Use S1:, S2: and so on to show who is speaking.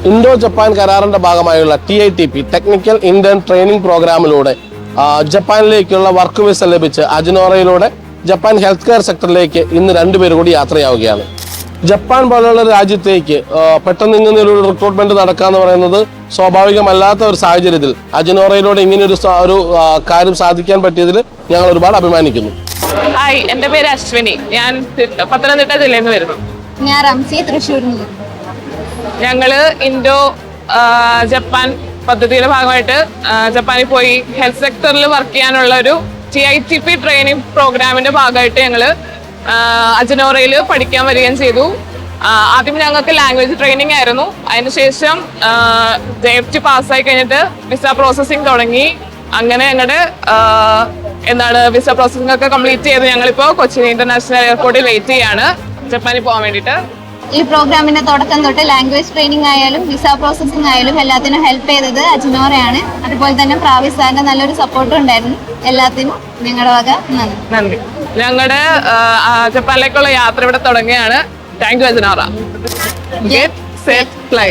S1: Indo Japan കരാറിന്റെ ഭാഗമായുള്ള TITP technical intern training പ്രോഗ്രാമിലൂടെ ജപ്പാനിലേക്കുള്ള വർക്ക് വിസ ലഭിച്ച് അജിനോറയിലൂടെ ജപ്പാൻ ഹെൽത്ത് കെയർ സെക്ടറിലേക്ക് ഇന്ന് രണ്ടുപേരും കൂടി യാത്രയാവുകയാണ്. ജപ്പാൻ പോലുള്ള രാജ്യത്തേക്ക് പെട്ടെന്ന് ഇങ്ങനെ ഒരു റിക്രൂട്ട്മെന്റ് നടക്കാന്ന് പറയുന്നത് സ്വാഭാവികമല്ലാത്ത ഒരു സാഹചര്യത്തിൽ അജിനോറയിലൂടെ ഇങ്ങനെയൊരു കാര്യം സാധിക്കാൻ പറ്റിയതിൽ ഞങ്ങൾ ഒരുപാട് അഭിമാനിക്കുന്നു.
S2: ഹായ്, എൻ്റെ പേര് അശ്വിനി. ഞാൻ പത്തനംതിട്ട ജില്ലയിൽ നിന്ന് വരുന്നു.
S3: ഞാൻ റംസി, തൃശ്ശൂരിൽ നിന്ന്.
S2: ഞങ്ങള് ഇൻഡോ ജപ്പാൻ പദ്ധതിയുടെ ഭാഗമായിട്ട് ജപ്പാനിൽ പോയി ഹെൽത്ത് സെക്ടറിൽ വർക്ക് ചെയ്യാനുള്ള ഒരു TITP ട്രെയിനിങ് പ്രോഗ്രാമിന്റെ ഭാഗമായിട്ട് ഞങ്ങള് അജിനോറയിൽ പഠിക്കാൻ വരികയും ചെയ്തു. ആദ്യം ഞങ്ങൾക്ക് ലാംഗ്വേജ് ട്രെയിനിങ് ആയിരുന്നു. അതിനുശേഷം JFT പാസ്സായി കഴിഞ്ഞിട്ട് വിസ പ്രോസസ്സിംഗ് തുടങ്ങി. അങ്ങനെ ഞങ്ങളുടെ വിസ പ്രോസസ്സിംഗ് ഒക്കെ കംപ്ലീറ്റ് ചെയ്ത് ഞങ്ങളിപ്പോൾ കൊച്ചിൻ ഇന്റർനാഷണൽ എയർപോർട്ടിൽ വെയിറ്റ് ചെയ്യാണ് ജപ്പാനിൽ പോകാൻ വേണ്ടിയിട്ട്.
S3: ഈ പ്രോഗ്രാമിന്റെ തുടക്കം തൊട്ട് ലാംഗ്വേജ് ട്രെയിനിങ് ആയാലും വിസ പ്രോസസ്സിംഗ് ആയാലും എല്ലാത്തിനും ഹെൽപ്പ് ചെയ്തത് അജിനോറയാണ്. അതുപോലെ തന്നെ പ്രാവി സാറിന്റെ നല്ലൊരു സപ്പോർട്ടും ഉണ്ടായിരുന്നു. എല്ലാത്തിനും ഞങ്ങളുടെ വക നന്ദി.
S2: ഞങ്ങളുടെ ജപ്പാനിലേക്കുള്ള യാത്ര ഇവിടെ തുടങ്ങുകയാണ്. താങ്ക് യു അജിനോറ. Get set fly.